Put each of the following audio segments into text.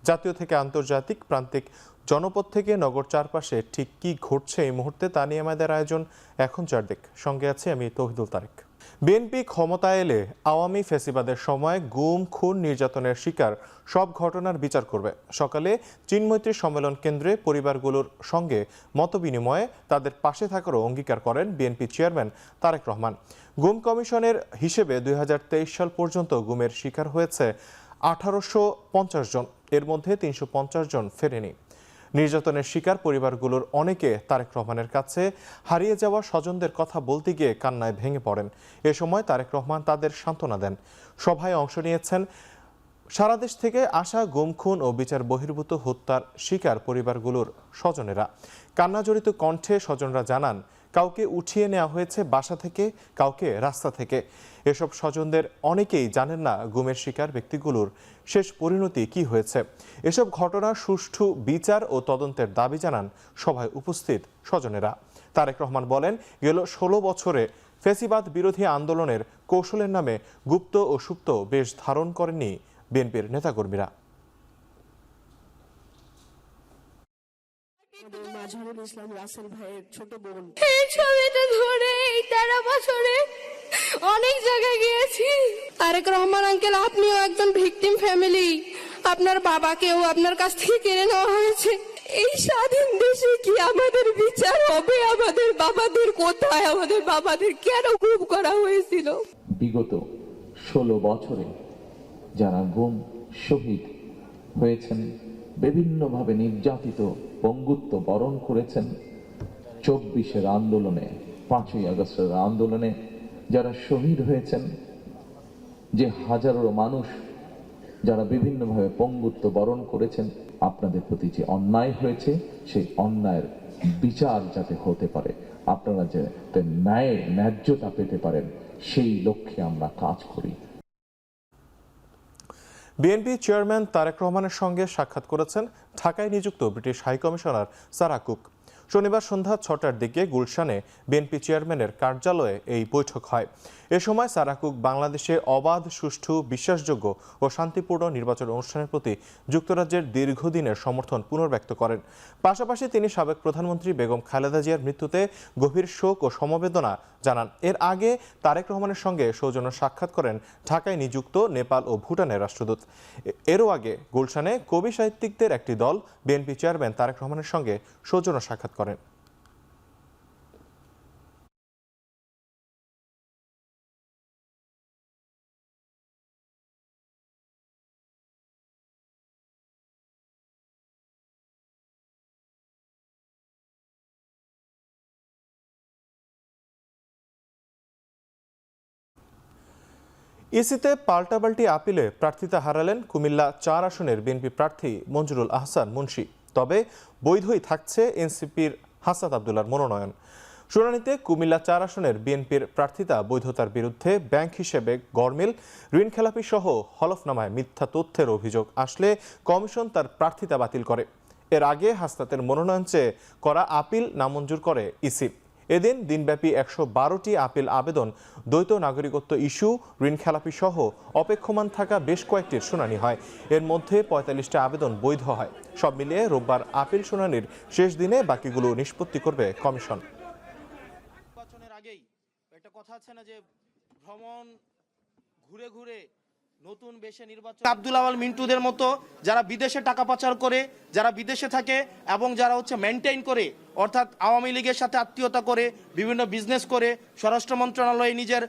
জাতীয় থেকে আন্তর্জাতিক প্রান্তিক জনপদ থেকে নগর চারপাশে ঠিক কি ঘটছে এই মুহূর্তে তা নিয়ে আমাদের আয়োজন এখন চারদিক। সঙ্গে আছে আমি তৌহিদুল তারেক। বিএনপি ক্ষমতায় এলে আওয়ামী ফ্যাসিবাদের সময় গুম, খুন, নির্যাতনের শিকার সব ঘটনার বিচার করবে। সকালে চিন্মৈত্রী সম্মেলন কেন্দ্রে পরিবারগুলোর সঙ্গে মতবিনিময়ে তাদের পাশে থাকারও অঙ্গীকার করেন বিএনপি চেয়ারম্যান তারেক রহমান। গুম কমিশনের হিসেবে 2023 সাল পর্যন্ত গুমের শিকার হয়েছে 1850 জন, এর মধ্যে 350 জন ফেরেনি। নির্যাতনের শিকার পরিবারগুলোর অনেকে তারেক রহমানের কাছে হারিয়ে যাওয়া স্বজনদের কথা বলতে গিয়ে কান্নায় ভেঙে পড়েন। এ সময় তারেক রহমান তাদের সান্ত্বনা দেন। সভায় অংশ নিয়েছেন সারা দেশ থেকে আসা গুম, খুন ও বিচার বহির্ভূত হত্যার শিকার পরিবারগুলোর স্বজনেরা। কান্নাজড়িত কণ্ঠে স্বজনরা জানান, কাউকে উঠিয়ে নেওয়া হয়েছে বাসা থেকে, কাউকে রাস্তা থেকে। এসব স্বজনদের অনেকেই জানেন না গুমের শিকার ব্যক্তিগুলোর শেষ পরিণতি কি হয়েছে। এসব ঘটনার সুষ্ঠু বিচার ও তদন্তের দাবি জানান সভায় উপস্থিত স্বজনেরা। তারেক রহমান বলেন, গেল 16 বছরে ফ্যাসিবাদ বিরোধী আন্দোলনের কৌশলের নামে গুপ্ত ও সুপ্ত বেশ ধারণ করেননি বিএনপির নেতাকর্মীরা। এই ছবিটা ধরে এই 13 বছরে অনেক জায়গায় গিয়েছি। তারেক রহমান আঙ্কেল, আপনিও একজন ভিকটিম ফ্যামিলি। আপনার বাবাকেও আপনার কাছ থেকে কেড়ে নেওয়া হয়েছে। এই স্বাধীন দেশে কি আমাদের বিচার হবে? আমাদের বাবাদের কোথায়? আমাদের বাবাদের কেন গুম করা হয়েছিল? বিগত 16 বছরে যারা গুম, শহীদ হয়েছেন, বিভিন্নভাবে নির্যাতিত, পঙ্গুত্ব বরণ করেছেন, 24-এর আন্দোলনে, 5ই আগস্টের আন্দোলনে যারা শহীদ হয়েছেন, যে হাজারো মানুষ যারা বিভিন্নভাবে পঙ্গুত্ব বরণ করেছেন, আপনাদের প্রতি যে অন্যায় হয়েছে সেই অন্যায়ের বিচার যাতে হতে পারে, আপনারা যাতে ন্যায্যতা পেতে পারেন, সেই লক্ষ্যে আমরা কাজ করি। বিএনপি চেয়ারম্যান তারেক রহমানের সঙ্গে সাক্ষাৎ করেছেন ঢাকায় নিযুক্ত ব্রিটিশ হাইকমিশনার সারা কুক। শনিবার সন্ধ্যা 6টার দিকে গুলশানে বিএনপি চেয়ারম্যানের কার্যালয়ে এই বৈঠক হয়। এ সময় সারা কুক বাংলাদেশে অবাধ, সুষ্ঠু, বিশ্বাসযোগ্য ও শান্তিপূর্ণ নির্বাচন অনুষ্ঠানের প্রতি যুক্তরাজ্যের দীর্ঘদিনের সমর্থন পুনর্ব্যক্ত করেন। পাশাপাশি তিনি সাবেক প্রধানমন্ত্রী বেগম খালেদা জিয়ার মৃত্যুতে গভীর শোক ও সমবেদনা জানান। এর আগে তারেক রহমানের সঙ্গে সৌজন্য সাক্ষাৎ করেন ঢাকায় নিযুক্ত নেপাল ও ভুটানের রাষ্ট্রদূত। এরও আগে গুলশানে কবি সাহিত্যিকদের একটি দল বিএনপি চেয়ারম্যান তারেক রহমানের সঙ্গে সৌজন্য সাক্ষাৎ করেন। ইসিতে পাল্টাপাল্টি আপিলে প্রার্থিতা হারালেন কুমিল্লা 4 আসনের বিএনপি প্রার্থী মঞ্জুরুল আহসান মুন্সী। তবে বৈধই থাকছে এনসিপির হাসনাত আবদুল্লাহর মনোনয়ন। শুনানিতে কুমিল্লা 4 আসনের বিএনপির প্রার্থিতা বৈধতার বিরুদ্ধে ব্যাংক হিসেবে গরমিল, ঋণ খেলাপি সহ হলফনামায় মিথ্যা তথ্যের অভিযোগ আসলে কমিশন তার প্রার্থিতা বাতিল করে। এর আগে হাসনাতের মনোনয়ন চেয়ে করা আপিল নামঞ্জুর করে ইসি। এদিন দিনব্যাপী 112টি আপিল আবেদন, দ্বৈত নাগরিকত্ব ইস্যু, ঋণ খেলাপি সহ অপেক্ষমান থাকা বেশ কয়েকটির শুনানি হয়। এর মধ্যে 45টা আবেদন বৈধ হয়। সব মিলিয়ে রোববার আপিল শুনানির শেষ দিনে বাকিগুলো নিষ্পত্তি করবে কমিশন। নির্বাচনের আগেই একটা কথা আছে না যে ভ্রমণ ঘুরে ঘুরে নতুন বেশে নির্বাচন, আব্দুল আওয়াল মিন্টুদের মতো যারা বিদেশে টাকা পাচার করে, যারা বিদেশে থাকে এবং যারা মেনটেইন করে, অর্থাৎ আওয়ামী লীগের সাথে আত্মীয়তা করে, বিভিন্ন বিজনেস করে, স্বরাষ্ট্র মন্ত্রণালয়ে নিজের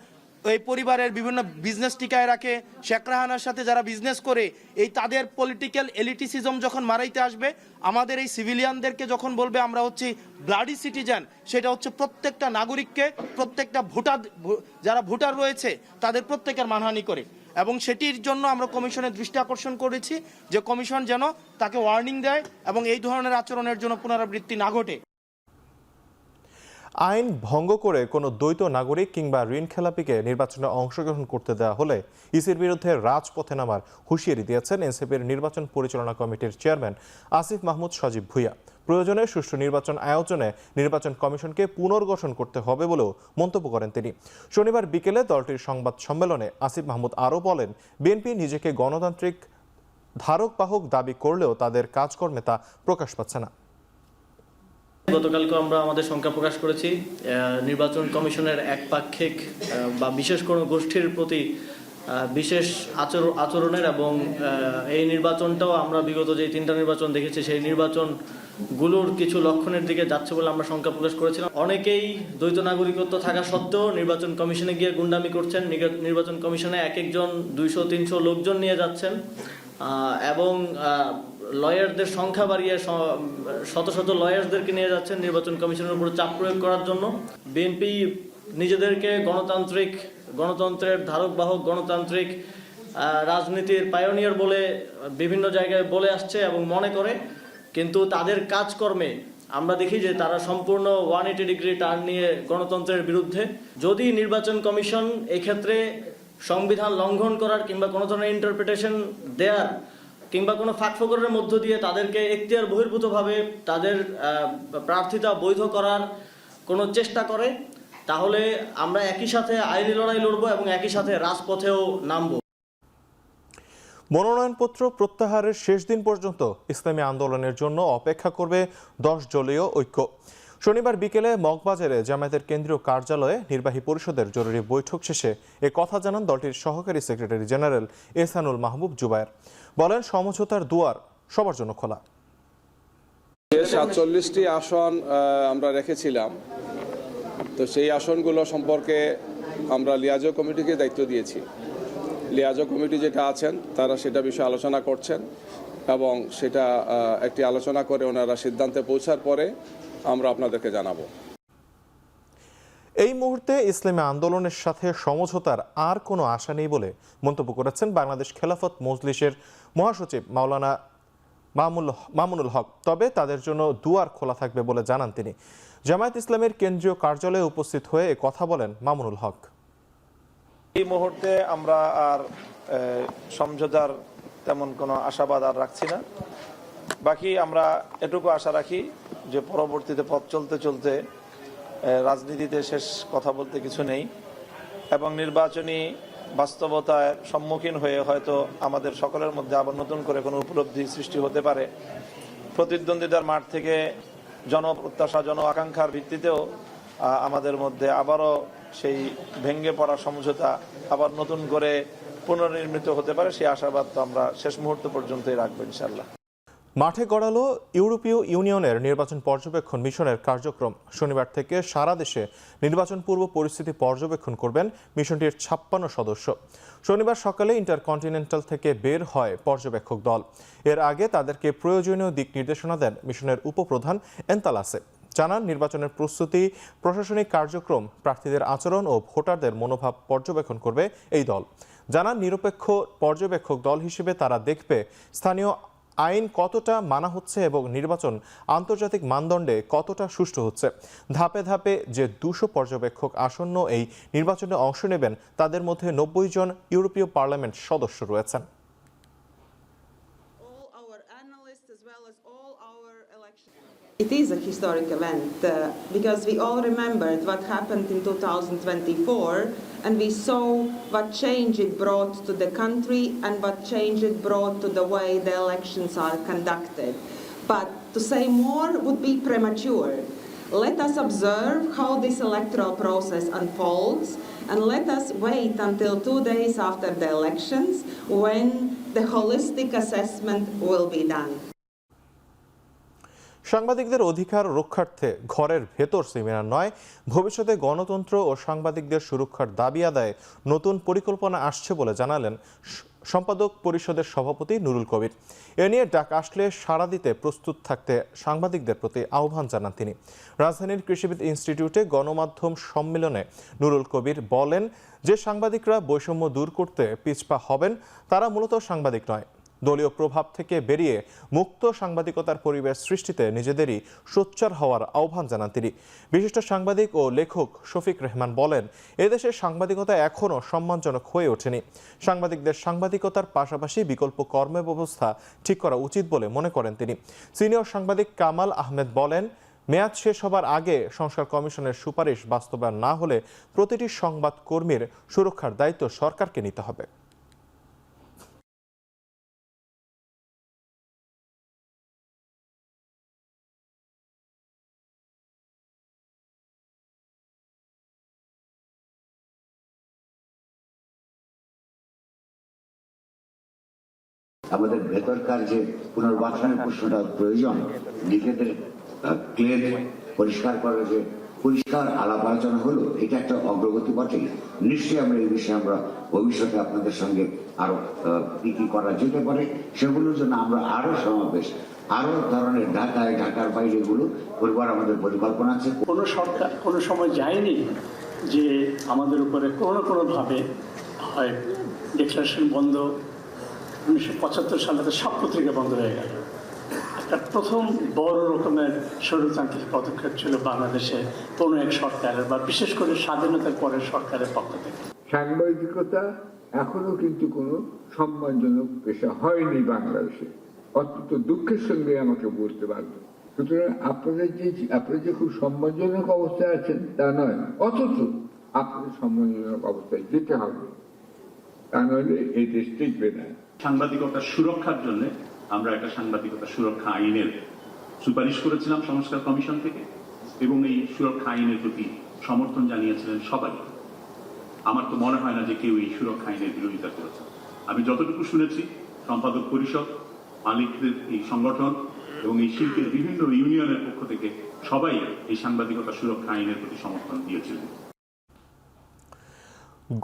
এই পরিবারের বিভিন্ন বিজনেস টিকায় রাখে, শেখ রাহানার সাথে যারা বিজনেস করে, এই তাদের পলিটিক্যাল এলিটিসিজম যখন মারাইতে আসবে, আমাদের এই সিভিলিয়ানদেরকে যখন বলবে আমরা হচ্ছে ব্লাডি সিটিজেন, সেটা হচ্ছে প্রত্যেকটা নাগরিককে, প্রত্যেকটা ভোটার, যারা ভোটার রয়েছে তাদের প্রত্যেকের মানহানি করে। এবং সেটির জন্য আমরা কমিশনের দৃষ্টি আকর্ষণ করেছি যে কমিশন যেন তাকে ওয়ার্নিং দেয় এবং এই ধরনের আচরণের জন্য পুনরাবৃত্তি না ঘটে। আইন ভঙ্গ করে কোনো দ্বৈত নাগরিক কিংবা ঋণ খেলাপিকে নির্বাচনে অংশগ্রহণ করতে দেওয়া হলে ইসির বিরুদ্ধে রাজপথে নামার হুঁশিয়ারি দিয়েছেন এনসিপির নির্বাচন পরিচালনা কমিটির চেয়ারম্যান আসিফ মাহমুদ সজীব ভুঁইয়া। প্রয়োজনে সুষ্ঠু নির্বাচন আয়োজনে নির্বাচন কমিশনকে পুনর্গঠন করতে হবে বলেও মন্তব্য করেন তিনি। শনিবার বিকেলে দলটির সংবাদ সম্মেলনে আসিফ মাহমুদ আরও বলেন, বিএনপি নিজেকে গণতান্ত্রিক ধারক বাহক দাবি করলেও তাদের কাজকর্মে তা প্রকাশ পাচ্ছে না। গতকালকে আমরা আমাদের শঙ্কা প্রকাশ করেছি নির্বাচন কমিশনের একপাক্ষিক বা বিশেষ কোনো গোষ্ঠীর প্রতি বিশেষ আচরণের এবং এই নির্বাচনটাও আমরা বিগত যে 3টা নির্বাচন দেখেছি সেই নির্বাচনগুলোর কিছু লক্ষণের দিকে যাচ্ছে বলে আমরা শঙ্কা প্রকাশ করেছিলাম। অনেকেই দ্বৈত নাগরিকত্ব থাকা সত্ত্বেও নির্বাচন কমিশনে গিয়ে গুন্ডামি করছেন। নির্বাচন কমিশনে এক একজন 200-300 লোকজন নিয়ে যাচ্ছেন এবং লয়ারদের সংখ্যা বাড়িয়ে শত শত লয়ারদেরকে নিয়ে যাচ্ছেন নির্বাচন কমিশনের উপর চাপ প্রয়োগ করার জন্য। বিএনপি নিজেদেরকে গণতন্ত্রের ধারক বাহক, গণতান্ত্রিক রাজনীতির পায়োনিয়ার বলে বিভিন্ন জায়গায় বলে আসছে এবং মনে করে, কিন্তু তাদের কাজকর্মে আমরা দেখি যে তারা সম্পূর্ণ 180 ডিগ্রি টার্ন নিয়ে গণতন্ত্রের বিরুদ্ধে। যদি নির্বাচন কমিশন এক্ষেত্রে সংবিধান লঙ্ঘন করার কিংবা কোনো ধরনের ইন্টারপ্রিটেশন দেওয়ার কিংবা কোনো ফাঁকফোকরের মধ্য দিয়ে তাদেরকে এখতিয়ার বহির্ভূতভাবে তাদের প্রার্থিতা বৈধ করার কোনো চেষ্টা করে, তাহলে আমরা একই সাথে আইনি লড়াই লড়বো এবং একই সাথে রাজপথেও নামবো। মনোনয়নপত্র প্রত্যাহারের শেষ দিন পর্যন্ত ইসলামী আন্দোলনের জন্য অপেক্ষা করবে 10 দলীয় ঐক্য। শনিবার বিকেলে মগবাজারে জামায়াতের কেন্দ্রীয় কার্যালয়ে নির্বাহী পরিষদের জরুরি বৈঠক শেষে এ কথা জানান দলটির সহকারী সেক্রেটারি জেনারেল এহসানুল মাহবুব জুবায়ের। বলেন, সমঝোতার দুয়ার সবার জন্য খোলা। 47টি আসন আমরা রেখেছিলাম, তো সেই আসনগুলো সম্পর্কে আমরা লিয়াজো কমিটিকে দায়িত্ব দিয়েছি। লিয়াজো কমিটি যেটা আছেন তারা সেটা বিষয়ে আলোচনা করছেন এবং সেটা একটি আলোচনা করে ওনারা সিদ্ধান্তে পৌঁছার পরে আমরা আপনাদেরকে জানাবো। এই মুহূর্তে ইসলামী আন্দোলনের সাথে সমঝোতার আর কোনো আশা নেই বলে মন্তব্য করেছেন বাংলাদেশ খেলাফত মজলিসের মহাসচিব মাওলানা মামুনুল হক। তবে তাদের জন্য দুয়ার খোলা থাকবে বলে জানান তিনি। জামায়াত ইসলামের কেন্দ্রীয় কার্যালয়ে উপস্থিত হয়ে এ কথা বলেন মামুনুল হক। এই মুহূর্তে আমরা আর সমঝোতার তেমন কোনো আশাবাদ আর রাখছি না। বাকি আমরা এটুকু আশা রাখি যে পরবর্তীতে পথ চলতে চলতে রাজনীতিতে শেষ কথা বলতে কিছু নেই এবং নির্বাচনী বাস্তবতার সম্মুখীন হয়ে হয়তো আমাদের সকলের মধ্যে আবার নতুন করে কোনো উপলব্ধি সৃষ্টি হতে পারে। প্রতিদ্বন্দ্বিতার মাঠ থেকে জনপ্রত্যাশা, জন আকাঙ্ক্ষার ভিত্তিতেও আমাদের মধ্যে আবারও সেই ভেঙে পড়া সমঝোতা আবার নতুন করে পুনর্নির্মিত হতে পারে, সেই আশাবাদ তো আমরা শেষ মুহূর্ত পর্যন্তই রাখবো ইনশাআল্লাহ। মাঠে গড়ালো ইউরোপীয় ইউনিয়নের নির্বাচন পর্যবেক্ষণ মিশনের কার্যক্রম। শনিবার থেকে সারা দেশে নির্বাচন পূর্ব পরিস্থিতি পর্যবেক্ষণ করবেন মিশনটির 56 সদস্য। শনিবার সকালে ইন্টারকন্টিনেন্টাল থেকে বের হয় পর্যবেক্ষক দল। এর আগে তাদেরকে প্রয়োজনীয় দিক নির্দেশনা দেন মিশনের উপপ্রধান এন্তালাসে। জানান, নির্বাচনের প্রস্তুতি, প্রশাসনিক কার্যক্রম, প্রার্থীদের আচরণ ও ভোটারদের মনোভাব পর্যবেক্ষণ করবে এই দল। জানান, নিরপেক্ষ পর্যবেক্ষক দল হিসেবে তারা দেখবে স্থানীয় আইন কতটা মানা হচ্ছে এবং নির্বাচন আন্তর্জাতিক মানদণ্ডে কতটা সুষ্ঠু হচ্ছে। ধাপে ধাপে যে 200 পর্যবেক্ষক আসন্ন এই নির্বাচনে অংশ নেবেন তাদের মধ্যে 90 জন ইউরোপীয় পার্লামেন্ট সদস্য রয়েছেন। It is a historic event because we all remembered what happened in 2024 and we saw what change it brought to the country and what change it brought to the way the elections are conducted. But to say more would be premature. Let us observe how this electoral process unfolds and let us wait until 2 days after the elections when the holistic assessment will be done. সাংবাদিকদের অধিকার রক্ষার্থে ঘরের ভেতর seminar নয়, ভবিষ্যতে গণতন্ত্র ও সাংবাদিকদের সুরক্ষার দাবি আদায়ে নতুন পরিকল্পনা আসছে বলে জানালেন সম্পাদক পরিষদের সভাপতি নুরুল কবির। এ নিয়ে ডাক আসলে সাড়া দিতে প্রস্তুত থাকতে সাংবাদিকদের প্রতি আহ্বান জানান তিনি। রাজধানীর কৃষিবিদ ইনস্টিটিউটে গণমাধ্যম সম্মেলনে নুরুল কবির বলেন, যে সাংবাদিকরা বৈষম্য দূর করতে পিছপা হবেন তারা মূলত সাংবাদিক নয়। দলীয় প্রভাব থেকে বেরিয়ে মুক্ত সাংবাদিকতার পরিবেশ সৃষ্টিতে নিজেদেরই সোচ্চার হওয়ার আহ্বান জানান তিনি। বিশিষ্ট সাংবাদিক ও লেখক শফিক রেহমান বলেন, এদেশে সাংবাদিকতা এখনও সম্মানজনক হয়ে ওঠেনি। সাংবাদিকদের সাংবাদিকতার পাশাপাশি বিকল্প কর্মব্যবস্থা ঠিক করা উচিত বলে মনে করেন তিনি। সিনিয়র সাংবাদিক কামাল আহমেদ বলেন, মেয়াদ শেষ হবার আগে সংস্কার কমিশনের সুপারিশ বাস্তবায়ন না হলে প্রতিটি সংবাদ কর্মীর সুরক্ষার দায়িত্ব সরকারকে নিতে হবে। আমাদের ভেতরকার যে পুনর্বাসনের প্রশ্নটা প্রয়োজন, নিজেদের ক্লেদ পরিষ্কার করার যে পরিষ্কার আলাপ আলোচনা হলো, এটা একটা অগ্রগতি বটেই। নিশ্চয়ই আমরা এই বিষয়ে আমরা ভবিষ্যতে আপনাদের সঙ্গে আরো কি করা যেতে পারে সেগুলোর জন্য আমরা আরো সমাবেশ, আরো ধরনের ঢাকায়, ঢাকার বাইরে এগুলো করবার আমাদের পরিকল্পনা আছে। কোনো সরকার কোনো সময় যায়নি যে আমাদের উপরে কোনোভাবে হয় ডিক্লারেশন বন্ধ। 1975 সালে সব পত্রিকা বন্ধ হয়ে গেল। একটা প্রথম বড় রকমের ষড়যন্ত্রের পদক্ষেপ ছিল বাংলাদেশে কোনো এক সরকারের বা বিশেষ করে স্বাধীনতার পরের সরকারের পক্ষ থেকে। সাংবাদিকতা এখনো কিন্তু কোনো সম্মানজনক পেশা হয়নি বাংলাদেশে, অত্যন্ত দুঃখের সঙ্গে আমাকে বলতে বাধ্য। সুতরাং আপনারা যে খুব সম্মানজনক অবস্থায় আছেন তা নয়, অথচ আপনাদের সম্মানজনক অবস্থায় যেতে হবে, তা নইলে এই দেশ টিকবে না। সাংবাদিকতার সুরক্ষার জন্য আমরা একটা সাংবাদিকতা সুরক্ষা আইনের সুপারিশ করেছিলাম সংস্কার কমিশন থেকে, এবং এই সুরক্ষা আইনের প্রতি সমর্থন জানিয়েছিলেন সবাই। আমার তো মনে হয় না যে কেউ এই সুরক্ষা আইনের বিরোধিতা করেছে। আমি যতটুকু শুনেছি, সম্পাদক পরিষদ, মালিকদের এই সংগঠন এবং এই শিল্পের বিভিন্ন ইউনিয়নের পক্ষ থেকে সবাই এই সাংবাদিকতা সুরক্ষা আইনের প্রতি সমর্থন দিয়েছিলেন।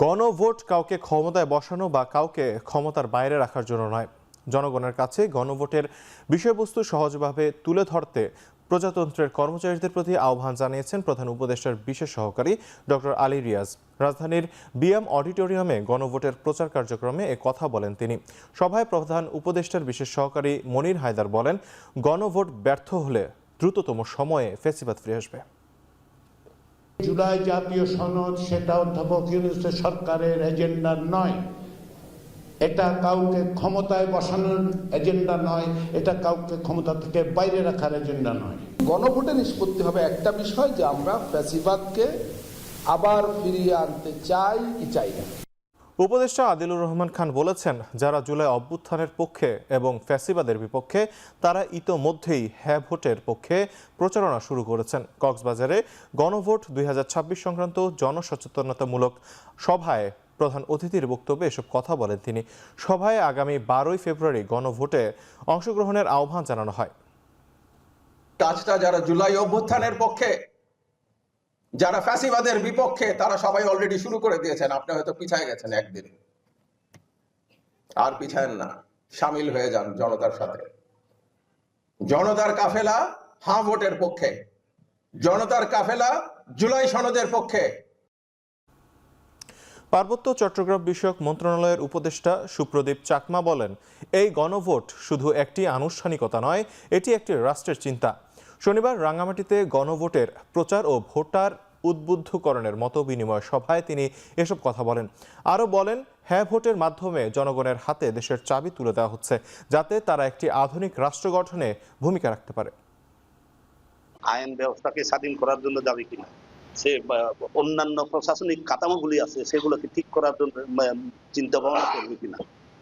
গণভোট কাউকে ক্ষমতায় বসানো বা কাউকে ক্ষমতার বাইরে রাখার জন্য নয়। জনগণের কাছে গণভোটের বিষয়বস্তু সহজভাবে তুলে ধরতে প্রজাতন্ত্রের কর্মচারীদের প্রতি আহ্বান জানিয়েছেন প্রধান উপদেষ্টার বিশেষ সহকারী ডক্টর আলী রিয়াজ। রাজধানীর বিএম অডিটোরিয়ামে গণভোটের প্রচার কার্যক্রমে এ কথা বলেন তিনি। সভায় প্রধান উপদেষ্টার বিশেষ সহকারী মনির হায়দার বলেন, গণভোট ব্যর্থ হলে দ্রুততম সময়ে ফ্যাসিবাদ ফিরে আসবে। জুলাই জাতীয় সনদ সেটা অধ্যাপক ইউনূসের সরকারের এজেন্ডা নয়, এটা কাউকে ক্ষমতায় বসানোর এজেন্ডা নয়, এটা কাউকে ক্ষমতা থেকে বাইরে রাখার এজেন্ডা নয়। গণভোটে নিষ্পত্তি হবে একটা বিষয় যে আমরা ফ্যাসিবাদকে আবার ফিরিয়ে আনতে চাই কি চাই না। উপদেষ্টা আদিলুর রহমান খান বলেছেন, যারা জুলাই অভ্যুত্থানের পক্ষে এবং ফ্যাসিবাদের বিপক্ষে তারা ইতোমধ্যেই হ্যাঁ ভোটের পক্ষে প্রচারণা শুরু করেছেন। কক্সবাজারে গণভোট 2026 সংক্রান্ত জনসচেতনতামূলক সভায় প্রধান অতিথির বক্তব্যে এসব কথা বলেন তিনি। সভায় আগামী 12 ফেব্রুয়ারি গণভোটে অংশগ্রহণের আহ্বান জানানো হয়। কাজটা যারা জুলাই অভ্যুত্থানের পক্ষে, যারা ফ্যাসিবাদের বিপক্ষে, তারা সবাই অলরেডি শুরু করে দিয়েছেন। আপনি হয়তো পিছায় গেছেন একদিন, আর পিছায়েন না, সামিল হয়ে যান জনতার সাথে। জনতার কাফেলা হ্যাঁ ভোটের পক্ষে, জনতার কাফেলা জুলাই সনদের পক্ষে। পার্বত্য চট্টগ্রাম বিষয়ক মন্ত্রণালয়ের উপদেষ্টা সুপ্রদীপ চাকমা বলেন, এই গণভোট শুধু একটি আনুষ্ঠানিকতা নয়, এটি একটি রাষ্ট্রের চিন্তা। শনিবার রাঙ্গামাটিতে গণভোটের প্রচার ও ভোটার উদ্বুদ্ধকরণের মতো বিনিময় সভায় তিনি এসব কথা বলেন। আরও বলেন, হ্যাঁ ভোটের মাধ্যমে জনগণের হাতে দেশের চাবি তুলে দেওয়া হচ্ছে, যাতে তারা একটি আধুনিক রাষ্ট্র গঠনে ভূমিকা রাখতে পারে। আইন ব্যবস্থাকে স্বাধীন করার জন্য যাবে কিনা, সে অন্যান্য প্রশাসনিক কাঠামোগুলি আছে সেগুলোকে ঠিক করার জন্য চিন্তা ভাবনা করবে কিনা,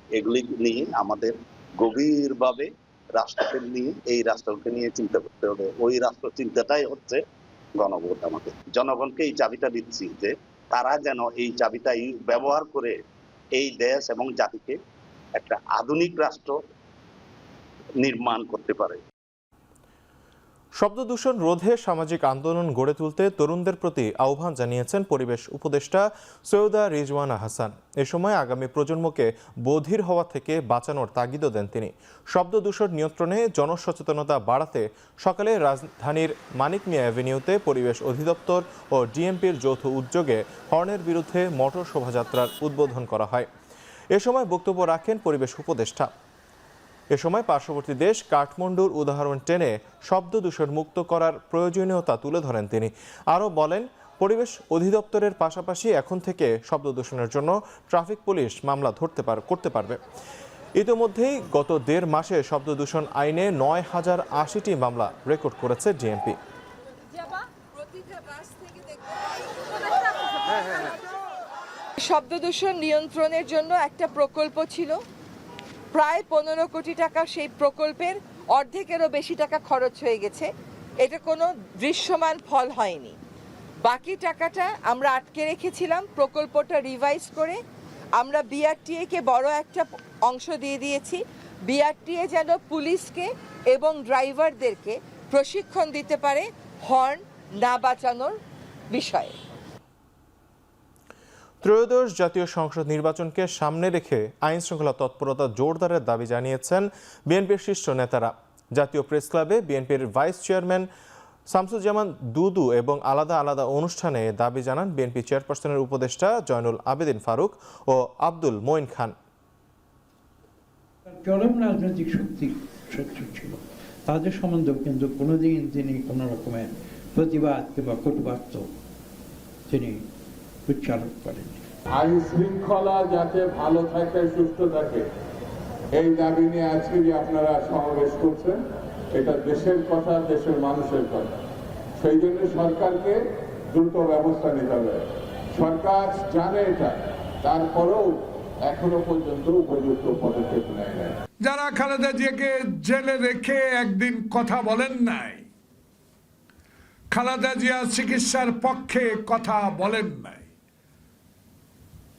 এগুলি নিয়ে আমাদের গভীরভাবে রাষ্ট্রকে নিয়ে, এই রাষ্ট্রকে নিয়ে চিন্তা করতে হবে। ওই রাষ্ট্র চিন্তাটাই হচ্ছে গণভোট। আমাদের জনগণকে এই চাবিটা দিচ্ছি যে তারা যেন এই চাবিটা ব্যবহার করে এই দেশ এবং জাতিকে একটা আধুনিক রাষ্ট্র নির্মাণ করতে পারে। শব্দ দূষণ রোধে সামাজিক আন্দোলন গড়ে তুলতে তরুণদের প্রতি আহ্বান জানিয়েছেন পরিবেশ উপদেষ্টা সৈয়দা রিজওয়ানা হাসান। এ সময় আগামী প্রজন্মকে বধির হওয়া থেকে বাঁচানোর তাগিদও দেন তিনি। শব্দ দূষণ নিয়ন্ত্রণে জনসচেতনতা বাড়াতে সকালে রাজধানীর মানিক মিয়া অ্যাভিনিউতে পরিবেশ অধিদপ্তর ও ডিএমপির যৌথ উদ্যোগে হর্নের বিরুদ্ধে মোটর শোভাযাত্রার উদ্বোধন করা হয়। এ সময় বক্তব্য রাখেন পরিবেশ উপদেষ্টা। এ সময় পার্শ্ববর্তী দেশ কাঠমান্ডুর উদাহরণ টেনে শব্দ দূষণ মুক্ত করার প্রয়োজনীয়তা তুলে ধরেন তিনি। আরও বলেন, পরিবেশ অধিদপ্তরের পাশাপাশি এখন থেকে শব্দ দূষণের জন্য ট্রাফিক পুলিশ মামলা করতে পারবে। ইতিমধ্যেই গত 1.5 মাসে শব্দ দূষণ আইনে 9080টি মামলা রেকর্ড করেছে ডিএমপি। শব্দ দূষণ নিয়ন্ত্রণের জন্য একটা প্রকল্প ছিল, প্রায় 15 কোটি টাকা সেই প্রকল্পের অর্ধেকেরও বেশি টাকা খরচ হয়ে গেছে। এটা কোনো দৃশ্যমান ফল হয়নি। বাকি টাকাটা আমরা আটকে রেখেছিলাম। প্রকল্পটা রিভাইজ করে আমরা বিআরটিএ কে বড় একটা অংশ দিয়ে দিয়েছি। বিআরটিএ যেন পুলিশকে এবং ড্রাইভারদেরকে প্রশিক্ষণ দিতে পারে হর্ন না বাঁচানোর বিষয়ে। ত্রয়োদশ জাতীয় সংসদ নির্বাচনকে সামনে রেখে আইন শৃঙ্খলা তৎপরতা জোরদারের দাবি জানিয়েছেন বিএনপির শীর্ষ নেতারা। জাতীয় প্রেস ক্লাবে বিএনপির ভাইস চেয়ারম্যান শামসুজ্জামান দুদু এবং আলাদা আলাদা অনুষ্ঠানে দাবি জানান বিএনপি চেয়ারপারসনের উপদেষ্টা জয়নুল আবেদিন ফারুক ও আব্দুল মঈন খান। চরম রাজনৈতিক শক্তি ছিল, তাদের সম্বন্ধেও কিন্তু কোনোদিন তিনি কোনো রকমের প্রতিবাদ কিংবা কটুবাক্য তিনি উচ্চারণ করেন। আইন শৃঙ্খলা যাতে ভালো থাকে, সুস্থ থাকে, এই দাবি নিয়ে আজকে যে আপনারা সমাবেশ করছেন, এটা দেশের কথা, দেশের মানুষের কথা। সেই জন্য সরকারকে দ্রুত ব্যবস্থা নিতে হবে। সরকার জানে এটা, তারপরেও এখনো পর্যন্ত উপযুক্ত পদক্ষেপ নেয় নাই। যারা খালেদা জিয়াকে জেলে রেখে একদিন কথা বলেন নাই, খালেদা জিয়া চিকিৎসার পক্ষে কথা বলেন নাই,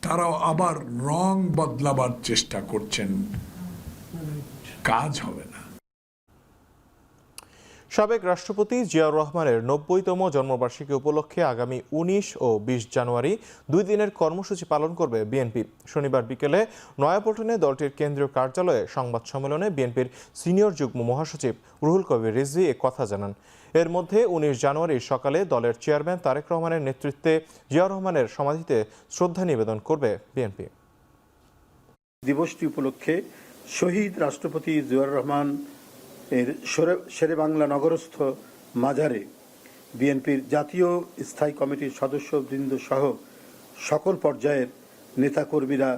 তারাও আবার রং বদলাবার চেষ্টা করছেন, কাজ হবে না। সাবেক রাষ্ট্রপতি জিয়াউর রহমানের ৯০তম জন্মবার্ষিকী উপলক্ষে আগামী ১৯ ও ২০ জানুয়ারি ২ দিনের কর্মসূচি পালন করবে বিএনপি। শনিবার বিকেলে নয়াপল্টনে দলটির কেন্দ্রীয় কার্যালয়ে সংবাদ সম্মেলনে বিএনপির সিনিয়র যুগ্ম মহাসচিব রুহুল কবির রিজভী এ কথা জানান। এর মধ্যে ১৯ জানুয়ারি সকালে দলের চেয়ারম্যান তারেক রহমানের নেতৃত্বে জিয়াউর রহমানের সমাধিতে শ্রদ্ধা নিবেদন করবে বিএনপি। দিবসটি উপলক্ষে শহীদ রাষ্ট্রপতি জিয়াউর রহমান এর শেরেবাংলা নগরস্থ মাজারে বিএনপির জাতীয় স্থায়ী কমিটির সদস্যবৃন্দ সহ সকল পর্যায়ের নেতাকর্মীরা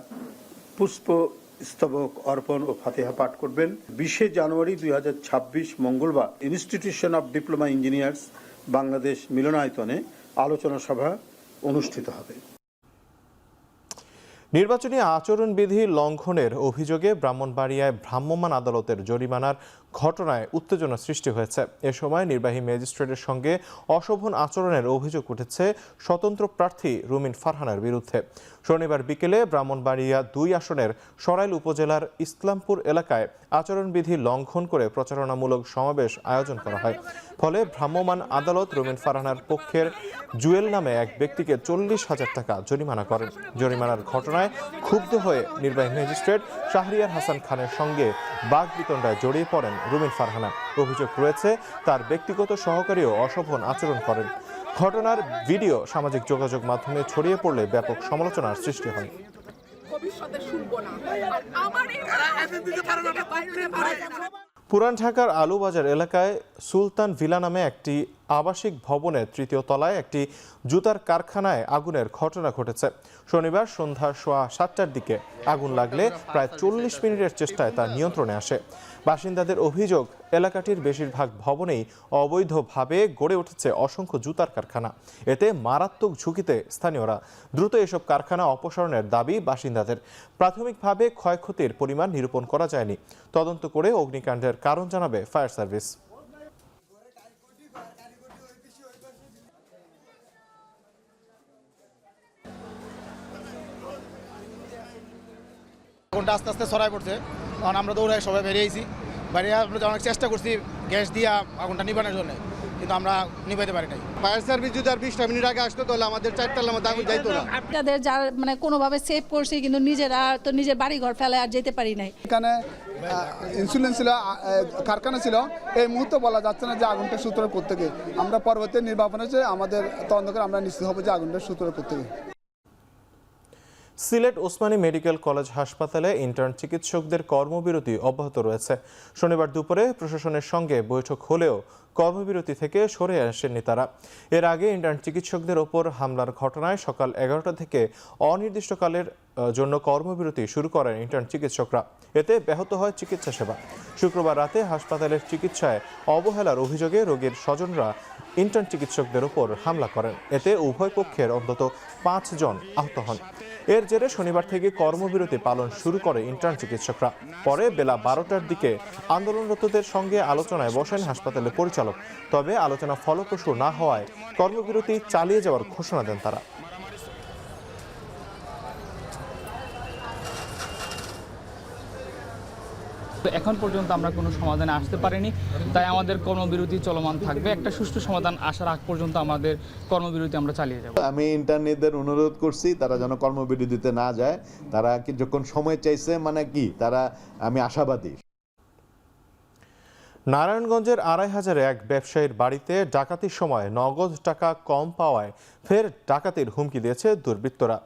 পুষ্প স্তবক অর্পণ ও ফাতিহা পাঠ করবেন। ২০ জানুয়ারি ২০২৬ মঙ্গলবার institution of diploma engineers Bangladesh মিলনায়তনে আলোচনা সভা অনুষ্ঠিত হবে। নির্বাচনী আচরণবিধি লঙ্ঘনের অভিযোগে ব্রাহ্মণবাড়িয়ায় ভ্রাম্যমাণ আদালতের জরিমানার ঘটনায় উত্তেজনা সৃষ্টি হয়েছে। এ সময় নির্বাহী ম্যাজিস্ট্রেটের সঙ্গে অশোভন আচরণের অভিযোগ উঠেছে স্বতন্ত্র প্রার্থী রুমিন ফারহানার বিরুদ্ধে। শনিবার বিকেলে ব্রাহ্মণবাড়িয়া ২ আসনের সরাইল উপজেলার ইসলামপুর এলাকায় আচরণবিধি লঙ্ঘন করে প্রচারণামূলক সমাবেশ আয়োজন করা হয়। ফলে ভ্রাম্যমাণ আদালত রুমিন ফারহানার পক্ষের জুয়েল নামে এক ব্যক্তিকে ৪০,০০০ টাকা জরিমানা করেন। জরিমানার ঘটনায় ক্ষুব্ধ হয়ে নির্বাহী ম্যাজিস্ট্রেট শাহরিয়ার হাসান খানের সঙ্গে বাগবিতণ্ডায় জড়িয়ে পড়েন রুমিন ফারহানা। অভিযোগ রয়েছে তার ব্যক্তিগত সহকারীও অশোভন আচরণ করেন। ঘটনার ভিডিও সামাজিক যোগাযোগ মাধ্যমে ছড়িয়ে পড়লে ব্যাপক সমালোচনার সৃষ্টি হয়। পুরান ঢাকার আলুবাজার এলাকায় সুলতান ভিলা নামে একটি আবাসিক ভবনের ৩য় তলায় একটি জুতার কারখানায় আগুনের ঘটনা ঘটেছে। শনিবার সন্ধ্যা ৭:৩০ দিকে আগুন লাগলে প্রায় ৪০ মিনিটের চেষ্টায় তা নিয়ন্ত্রণে আসে। বাসিন্দাদের অভিযোগ, এলাকাটির বেশিরভাগ ভবনেই অবৈধভাবে গড়ে উঠেছে অসংখ্য জুতার কারখানা। এতে মারাত্মক ঝুঁকিতে স্থানীয়রা। দ্রুত এসব কারখানা অপসারণের দাবি বাসিন্দাদের। প্রাথমিকভাবে ক্ষয়ক্ষতির পরিমাণ নিরূপণ করা যায়নি। তদন্ত করে অগ্নিকাণ্ডের কারণ জানাবে ফায়ার সার্ভিস। আগুনটা আস্তে আস্তে ছড়াই পড়ছে, তখন আমরা দৌড়াই সবাই বেরিয়েছি। বেরিয়ে আমরা অনেক চেষ্টা করছি গ্যাস দিয়ে আগুনটা নিবানোর জন্য, কিন্তু আমরা নিভাইতে পারি নাই। ফায়ার সার্ভিস যদি আর 20টা মিনিট আগে আসতো তাহলে আমাদের 4টার মধ্যে আগুন যাইতো না। আপনাদের যার মানে কোনোভাবে সেভ করছি, কিন্তু নিজেরা তো নিজের বাড়ি ঘর ফেলে আর যেতে পারি নাই। এখানে ইনসুলেন্স ছিল, কারখানা ছিল, এই মুহূর্তে বলা যাচ্ছে না যে আগুনটা সূত্র কোত্থেকে। আমরা পরবর্তী নির্বাচনে যে আমাদের তদন্ত করে আমরা নিশ্চিত হবো যে আগুনটা সূত্র কোত্থেকে। সিলেট ওসমানী মেডিকেল কলেজ হাসপাতালে ইন্টার্ন চিকিৎসকদের কর্মবিরতি অব্যাহত রয়েছে। শনিবার দুপুরে প্রশাসনের সঙ্গে বৈঠক হলেও কর্মবিরতি থেকে সরে আসেননি তারা। এর আগে ইন্টার্ন চিকিৎসকদের ওপর হামলার ঘটনায় সকাল 11টা থেকে অনির্দিষ্টকালের জন্য কর্মবিরতি শুরু করেন ইন্টার্ন চিকিৎসকরা। এতে ব্যাহত হয় চিকিৎসা সেবা। শুক্রবার রাতে হাসপাতালের চিকিৎসায় অবহেলার অভিযোগে রোগীর স্বজনরা ইন্টার্ন চিকিৎসকদের ওপর হামলা করেন। এতে উভয় পক্ষের অন্তত 5 জন আহত হন। এর জেরে শনিবার থেকে কর্মবিরতি পালন শুরু করে ইন্টার্ন চিকিৎসকরা। পরে বেলা 12টার দিকে আন্দোলনরতদের সঙ্গে আলোচনায় বসেন হাসপাতালের পরিচালক। তবে আলোচনা ফলপ্রসূ না হওয়ায় কর্মবিরতি চালিয়ে যাওয়ার ঘোষণা দেন তারা। এখন পর্যন্ত আমরা কোনো সমাধানে আসতে পারিনি, তাই আমাদের কর্মবিরতি চলমান থাকবে। একটা সুষ্ঠু সমাধান আসার আগ পর্যন্ত আমাদের কর্মবিরতি আমরা চালিয়ে যাব। আমি ইন্টারনেটদের অনুরোধ করছি তারা যেন কর্মবিরতিতে না যায়, তারা কি যখন সময় চাইছে মানে কি তারা, আমি আশাবাদী। নারায়ণগঞ্জের ২৫০০ এক ব্যবসায়ীর বাড়িতে ডাকাতির সময় নগদ টাকা কম পাওয়ায় ফের ডাকাতির হুমকি দিয়েছে দুর্বৃত্তরা।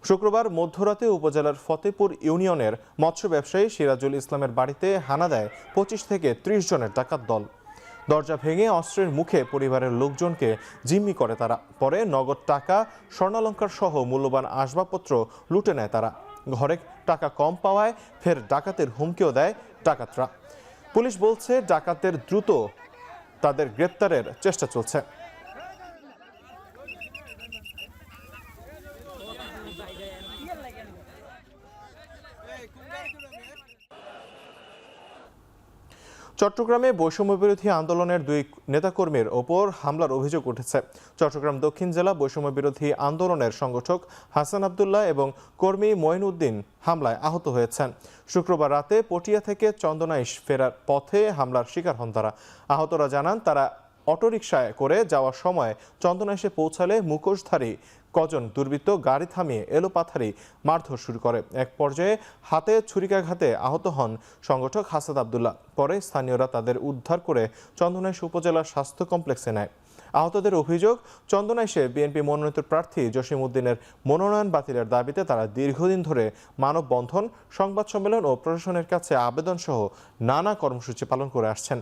শুক্রবার মধ্যরাতে উপজেলার ফতেপুর ইউনিয়নের মৎস্য ব্যবসায়ী সিরাজুল ইসলামের বাড়িতে হানা দেয় ২৫ থেকে ৩০ জনের ডাকাত দল। দরজা ভেঙে অস্ত্রের মুখে পরিবারের লোকজনকে জিম্মি করে তারা। পরে নগদ টাকা, স্বর্ণালংকার সহ মূল্যবান আসবাবপত্র লুটে নেয় তারা। ঘরে টাকা কম পাওয়ায় ফের ডাকাতের হুমকিও দেয় ডাকাতরা। পুলিশ বলছে ডাকাতের দ্রুত তাদের গ্রেপ্তারের চেষ্টা চলছে। চট্টগ্রামে বৈষম্যবিরোধী আন্দোলনের 2 নেতাকর্মীর ওপর হামলার অভিযোগ উঠেছে। চট্টগ্রাম দক্ষিণ জেলা বৈষম্যবিরোধী আন্দোলনের সংগঠক হাসান আবদুল্লাহ এবং কর্মী মঈনউদ্দিন হামলায় আহত হয়েছেন। শুক্রবার রাতে পটিয়া থেকে চন্দনাইশ ফেরার পথে হামলার শিকার হন তারা। আহতরা জানান তারা অটোরিকশায় করে যাওয়ার সময় চন্দনাইশে পৌঁছালে মুখোশধারী কজন দুর্বৃত্ত গাড়ি থামিয়ে এলোপাথারি মারধর শুরু করে। এক পর্যায়ে হাতে ছুরিকাঘাতে আহত হন সংগঠক হাসান আবদুল্লাহ। পরে স্থানীয়রা তাদের উদ্ধার করে চন্দনাইশ উপজেলার স্বাস্থ্য কমপ্লেক্সে নেয়। আহতদের অভিযোগ, চন্দনাইশে বিএনপি মনোনীত প্রার্থী জসিম উদ্দিনের মনোনয়ন বাতিলের দাবিতে তারা দীর্ঘদিন ধরে মানববন্ধন, সংবাদ সম্মেলন ও প্রশাসনের কাছে আবেদন সহ নানা কর্মসূচি পালন করে আসছেন।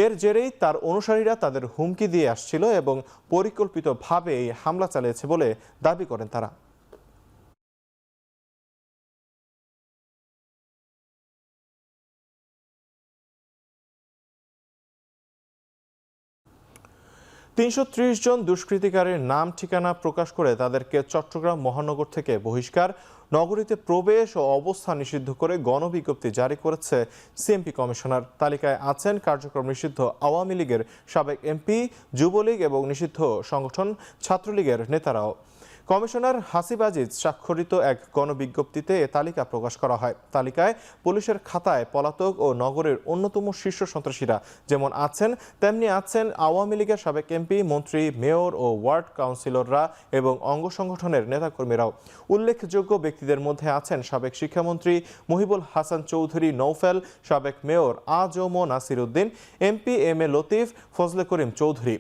এর জেরেই তার অনুসারীরা তাদের হুমকি দিয়ে আসছিল এবং পরিকল্পিতভাবে এই হামলা চালিয়েছে বলে দাবি করেন তারা। $330 জন দুষ্কৃতিকারীর নাম ঠিকানা প্রকাশ করে তাদেরকে চট্টগ্রাম মহানগর থেকে বহিষ্কার, নগরীতে প্রবেশ ও অবস্থান নিষিদ্ধ করে গণবিজ্ঞপ্তি জারি করেছে সিএমপি কমিশনার। তালিকায় আছেন কার্যক্রম নিষিদ্ধ আওয়ামী লীগের সাবেক এমপি, যুবলীগ এবং নিষিদ্ধ সংগঠন ছাত্রলীগের নেতারাও। কমিশনার হাসিব আজিজ স্বাক্ষরিত এক গণবিজ্ঞপ্তিতে এ তালিকা প্রকাশ করা হয়। তালিকায় পুলিশের খাতায় পলাতক ও নগরের অন্যতম শীর্ষ সন্ত্রাসীরা যেমন আছেন, তেমনি আছেন আওয়ামী লীগের সাবেক এমপি, মন্ত্রী, মেয়র ও ওয়ার্ড কাউন্সিলররা এবং অঙ্গ সংগঠনের নেতাকর্মীরাও। উল্লেখযোগ্য ব্যক্তিদের মধ্যে আছেন সাবেক শিক্ষামন্ত্রী মহিবুল হাসান চৌধুরী নৌফেল, সাবেক মেয়র আ.জ.ম নাসির উদ্দিন, এমপি এম.এ লতিফ, ফজলে করিম চৌধুরী,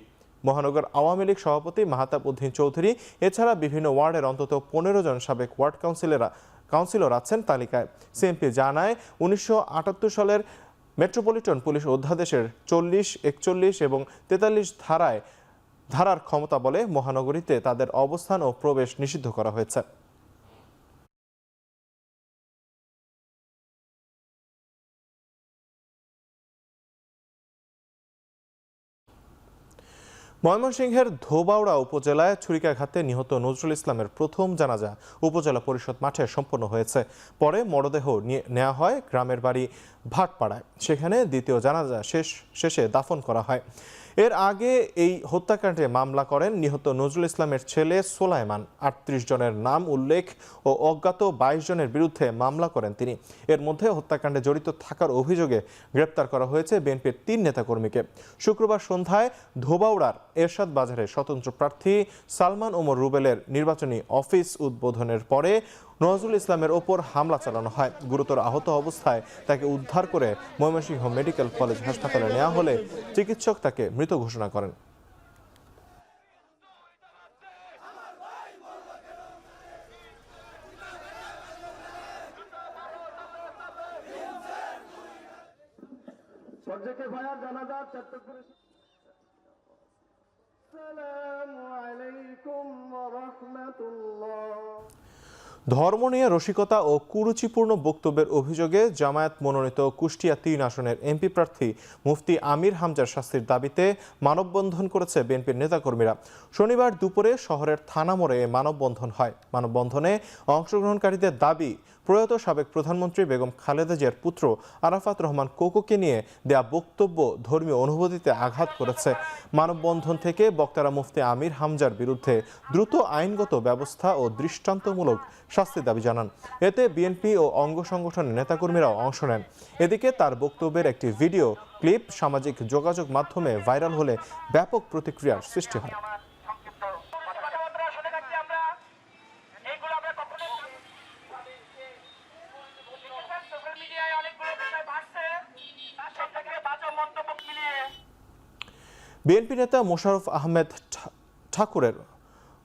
মহানগর আওয়ামী লীগ সভাপতি মাহতাব উদ্দিন চৌধুরী। এছাড়া বিভিন্ন ওয়ার্ডের অন্তত 15 জন সাবেক ওয়ার্ড কাউন্সিলর আছেন তালিকায়। সিএমপি জানায় 1978 সালের মেট্রোপলিটন পুলিশ অধ্যাদেশের 40, 41 এবং 43 ধারার ক্ষমতা বলে মহানগরীতে তাদের অবস্থান ও প্রবেশ নিষিদ্ধ করা হয়েছে। ময়মনসিংহের ধোবাউড়া উপজেলায় ছুরিকাঘাতে নিহত নজরুল ইসলামের প্রথম জানাজা উপজেলা পরিষদ মাঠে সম্পন্ন হয়েছে। পরে মরদেহ নেওয়া হয় গ্রামের বাড়ি ভাটপাড়ায়। সেখানে দ্বিতীয় জানাজা শেষে দাফন করা হয়। এর আগে এই হত্যাকাণ্ডে মামলা করেন নিহত নজরুল ইসলামের ছেলে সোলাইমান। 38 জনের নাম উল্লেখ ও অজ্ঞাত 22 জনের বিরুদ্ধে মামলা করেন তিনি। এর মধ্যে হত্যাকাণ্ডে জড়িত থাকার অভিযোগে গ্রেপ্তার করা হয়েছে বিএনপির 3 নেতাকর্মীকে। শুক্রবার সন্ধ্যায় ধোবাউড়ার এরশাদ বাজারে স্বতন্ত্র প্রার্থী সালমান ওমর রুবেলের নির্বাচনী অফিস উদ্বোধনের পরে নজরুল ইসলামের ওপর হামলা চালানো হয়। গুরুতর আহত অবস্থায় তাকে উদ্ধার করে ময়মনসিংহ মেডিকেল কলেজ হাসপাতালে নেওয়া হলে চিকিৎসক তাকে মৃত ঘোষণা করেন। ধর্ম নিয়ে রসিকতা ও কুরুচিপূর্ণ বক্তব্যের অভিযোগে জামায়াত মনোনীত কুষ্টিয়া 3 আসনের এমপি প্রার্থী মুফতি আমির হামজার শাস্তির দাবিতে মানববন্ধন করেছে বিএনপির নেতাকর্মীরা। শনিবার দুপুরে শহরের থানা মোড়ে মানববন্ধন হয়। মানববন্ধনে অংশগ্রহণকারীদের দাবি, প্রয়াত সাবেক প্রধানমন্ত্রী বেগম খালেদা জিয়ার পুত্র আরাফাত রহমান কোকোকে নিয়ে দেয়া বক্তব্য ধর্মীয় অনুভূতিতে আঘাত করেছে। মানববন্ধন থেকে বক্তারা মুফতি আমির হামজার বিরুদ্ধে দ্রুত আইনগত ব্যবস্থা ও দৃষ্টান্তমূলক শাস্তির দাবি জানান। এতে বিএনপি ও অঙ্গ সংগঠনের নেতাকর্মীরাও অংশ নেন। এদিকে তার বক্তব্যের একটি ভিডিও ক্লিপ সামাজিক যোগাযোগ মাধ্যমে ভাইরাল হলে ব্যাপক প্রতিক্রিয়ার সৃষ্টি হয়। বিএনপি নেতা মোশাররফ আহমেদ ঠাকুরের